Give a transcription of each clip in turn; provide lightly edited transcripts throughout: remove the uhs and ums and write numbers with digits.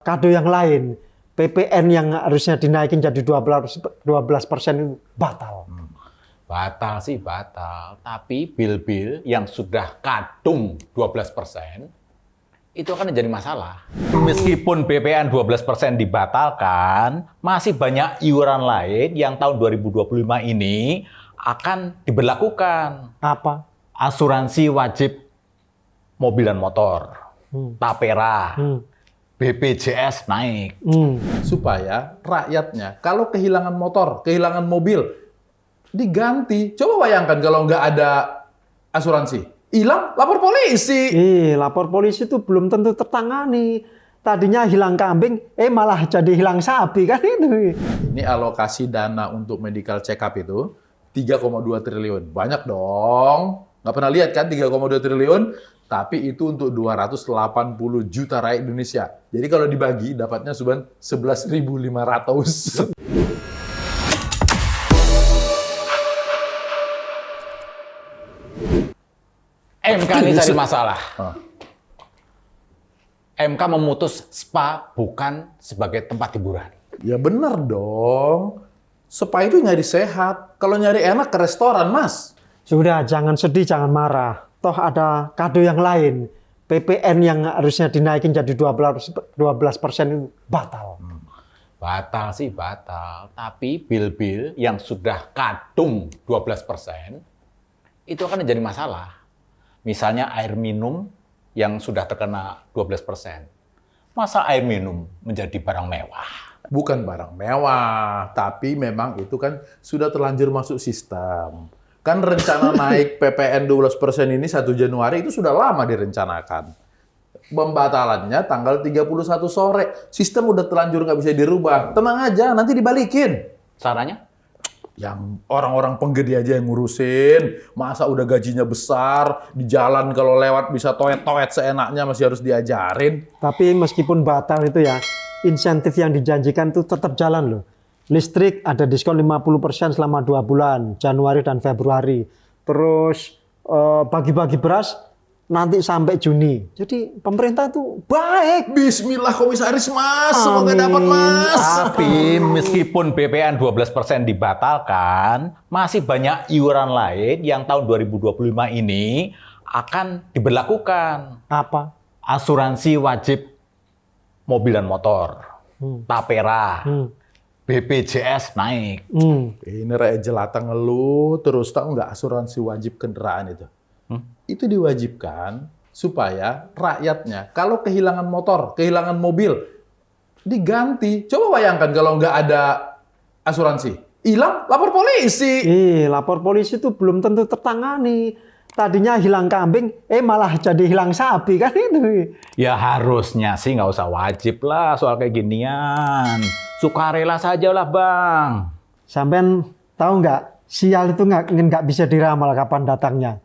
Kado yang lain, PPN yang harusnya dinaikin jadi 12% itu batal. Batal sih batal, tapi bil-bil yang sudah kadung 12% itu akan jadi masalah. Meskipun PPN 12% dibatalkan, masih banyak iuran lain yang tahun 2025 ini akan diberlakukan. Apa? Asuransi wajib mobil dan motor, Tapera, BPJS naik. Supaya rakyatnya kalau kehilangan motor, kehilangan mobil, diganti. Coba bayangkan kalau nggak ada asuransi. Hilang, lapor polisi. Lapor polisi itu belum tentu tertangani. Tadinya hilang kambing, malah jadi hilang sapi kan itu. Ini alokasi dana untuk medical check up itu 3,2 triliun. Banyak dong. Nggak pernah lihat kan 3,2 triliun? Tapi itu untuk 280 juta rakyat Indonesia. Jadi kalau dibagi, dapatnya cuma 11.500. MK ini cari masalah. MK memutus spa bukan sebagai tempat hiburan. Ya benar dong. Spa itu nyari sehat. Kalau nyari enak ke restoran, Mas. Sudah, jangan sedih, jangan marah. Toh ada kado yang lain. PPN yang harusnya dinaikin jadi 12% itu batal. Batal sih batal, tapi bil-bil yang sudah kadung 12% itu akan jadi masalah. Misalnya air minum yang sudah terkena 12%. Masa air minum menjadi barang mewah? Bukan barang mewah, tapi memang itu kan sudah terlanjur masuk sistem. Kan rencana naik PPN 12% ini 1 Januari itu sudah lama direncanakan. Pembatalannya tanggal 31 sore. Sistem udah terlanjur nggak bisa dirubah. Tenang aja, nanti dibalikin. Caranya? Yang orang-orang penggede aja yang ngurusin. Masa udah gajinya besar, di jalan kalau lewat bisa toet-toet seenaknya masih harus diajarin. Tapi meskipun batal itu ya, insentif yang dijanjikan itu tetap jalan loh. Listrik ada diskon 50% selama 2 bulan, Januari dan Februari. Terus bagi-bagi beras nanti sampai Juni. Jadi pemerintah tuh baik. Bismillah komisaris Mas, semoga dapat Mas. Tapi meskipun PPN 12% dibatalkan, masih banyak iuran lain yang tahun 2025 ini akan diberlakukan. Apa? Asuransi wajib mobil dan motor, Tapera, BPJS naik. Ini rakyat jelata ngeluh, terus tahu nggak asuransi wajib kendaraan itu? Itu diwajibkan supaya rakyatnya kalau kehilangan motor, kehilangan mobil, diganti. Coba bayangkan kalau nggak ada asuransi. Hilang, lapor polisi. Lapor polisi itu belum tentu tertangani. Tadinya hilang kambing, malah jadi hilang sapi kan itu. Ya harusnya sih nggak usah wajib lah soal kayak ginian. Sukarela saja lah Bang. Sampean tahu nggak, sial itu nggak bisa diramal kapan datangnya.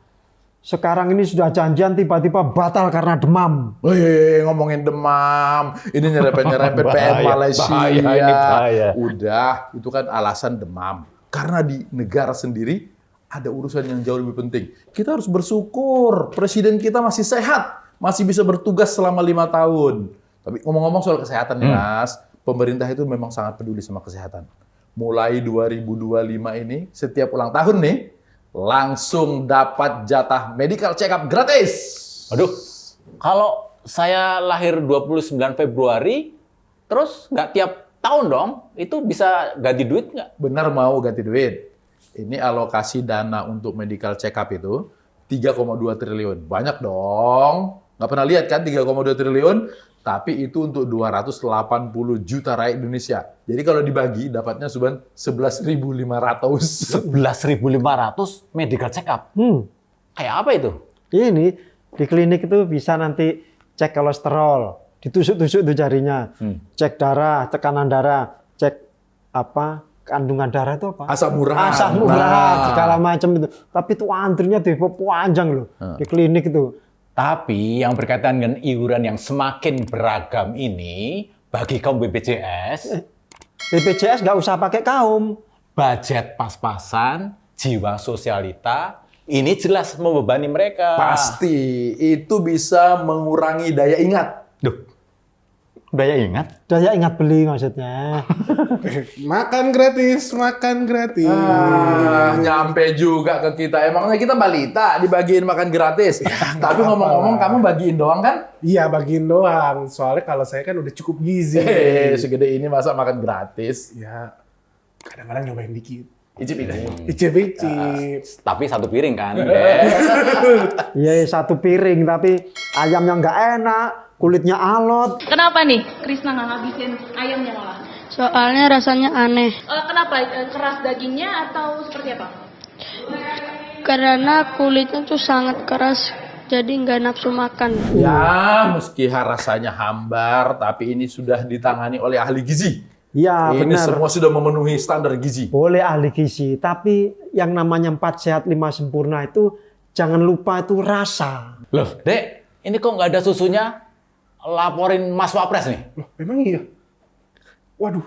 Sekarang ini sudah janjian tiba-tiba batal karena demam. Wih, ngomongin demam, ini nyerempet-nyerempet PM Malaysia. Bahaya. Udah, itu kan alasan demam. Karena di negara sendiri ada urusan yang jauh lebih penting. Kita harus bersyukur, presiden kita masih sehat, masih bisa bertugas selama 5 tahun. Tapi ngomong-ngomong soal kesehatan nih Mas, pemerintah itu memang sangat peduli sama kesehatan. Mulai 2025 ini, setiap ulang tahun nih, langsung dapat jatah medical check up gratis. Aduh, kalau saya lahir 29 Februari, terus nggak tiap tahun dong, itu bisa ganti duit nggak? Benar mau ganti duit. Ini alokasi dana untuk medical check up itu 3,2 triliun. Banyak dong. Nggak pernah lihat kan 3,2 triliun? Tapi itu untuk 280 juta rakyat Indonesia. Jadi kalau dibagi, dapatnya cuma 11.500. 11.500 medical check up? Kayak apa itu? Ini di klinik itu bisa nanti cek kolesterol, ditusuk-tusuk tuh jarinya, cek darah, tekanan darah, cek apa kandungan darah itu apa? Asam urat. Asam urat, segala macam itu. Tapi itu antrinya panjang loh di klinik itu. Tapi yang berkaitan dengan iuran yang semakin beragam ini, bagi kaum BPJS, BPJS nggak usah pakai kaum. budget pas-pasan, jiwa sosialita, ini jelas membebani mereka. Pasti, itu bisa mengurangi daya ingat. Duh, Daya ingat. Daya ingat beli maksudnya. Makan gratis, makan gratis. Nyampe juga ke kita. Emangnya kita balita dibagiin makan gratis. Tapi ngomong-ngomong kamu bagiin doang kan? Iya, bagiin doang. Soalnya kalau saya kan udah cukup gizi. Segede ini masa makan gratis? Ya, kadang-kadang nyobain dikit. Icip-icip. Icip-icip. Tapi satu piring kan. Iya, satu piring tapi ayamnya nggak enak, kulitnya alot. Kenapa nih Krisna nggak ngabisin ayamnya malah? Soalnya rasanya aneh. Kenapa? Keras dagingnya atau seperti apa? Karena kulitnya tuh sangat keras, jadi nggak nafsu makan. Ya, meski rasanya hambar, tapi ini sudah ditangani oleh ahli gizi. Iya, Ini benar. semua sudah memenuhi standar gizi. Boleh ahli gizi, tapi yang namanya 4 sehat 5 sempurna itu jangan lupa itu rasa. Loh, Dek, ini kok nggak ada susunya? Laporin Mas Wapres nih. Loh, memang iya? Waduh,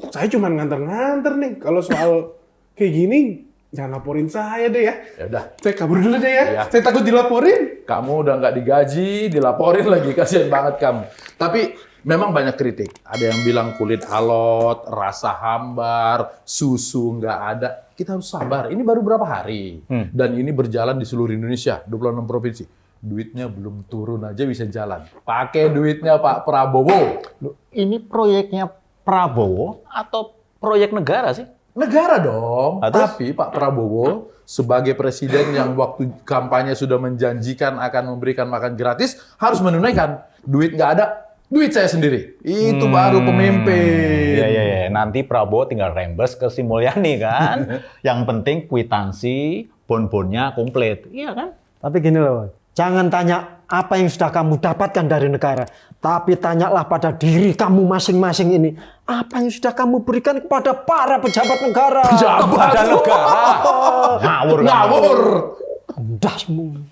saya cuma nganter-nganter nih. Kalau soal kayak gini, jangan laporin saya deh ya. Ya udah, Saya kabur dulu deh ya. Iya. Saya takut dilaporin. kamu udah nggak digaji, dilaporin lagi, kasihan banget kamu. Tapi memang banyak kritik. Ada yang bilang kulit alot, rasa hambar, susu nggak ada. Kita harus sabar. Ini baru berapa hari. Dan ini berjalan di seluruh Indonesia, 26 provinsi. Duitnya belum turun aja bisa jalan. Pakai duitnya Pak Prabowo. Loh, ini proyeknya Prabowo atau proyek negara sih? Negara dong. Terus? Tapi Pak Prabowo sebagai presiden yang waktu kampanye sudah menjanjikan akan memberikan makan gratis, harus menunaikan. Duit nggak ada, duit saya sendiri. Itu baru pemimpin. Iya. Nanti Prabowo tinggal rembes ke Sri Mulyani kan. Yang penting kwitansi, bon-bonnya komplit. Iya kan? Tapi gini loh, jangan tanya apa yang sudah kamu dapatkan dari negara, tapi tanyalah pada diri kamu masing-masing ini, apa yang sudah kamu berikan kepada para pejabat negara. Kepada negara. Ngawur. Ngawur. Dasmu.